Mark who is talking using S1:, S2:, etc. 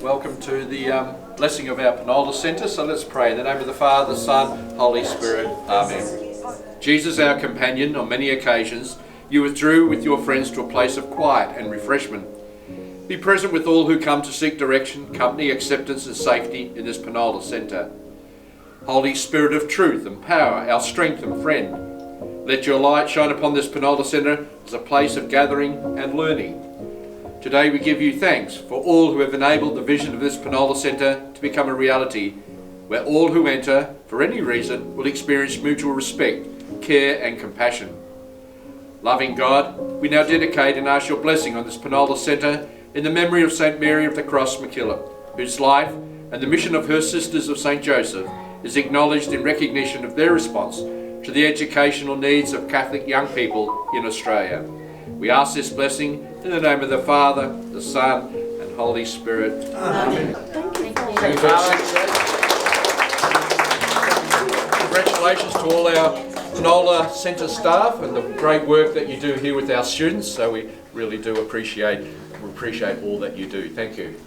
S1: Welcome to the blessing of our Penola Centre. So let's pray. In the name of the Father, Son, Holy Spirit. Amen. Jesus, our companion, on many occasions, you withdrew with your friends to a place of quiet and refreshment. Be present with all who come to seek direction, company, acceptance and safety in this Penola Centre. Holy Spirit of truth and power, our strength and friend, let your light shine upon this Penola Centre as a place of gathering and learning. Today we give you thanks for all who have enabled the vision of this Penola Centre to become a reality, where all who enter, for any reason, will experience mutual respect, care and compassion. Loving God, we now dedicate and ask your blessing on this Penola Centre in the memory of St. Mary of the Cross MacKillop, whose life and the mission of her Sisters of St. Joseph is acknowledged in recognition of their response to the educational needs of Catholic young people in Australia. We ask this blessing in the name of the Father, the Son and Holy Spirit. Amen. Thank you, Father. Congratulations to all our Penola Centre staff and the great work that you do here with our students. So we really do appreciate all that you do. Thank you.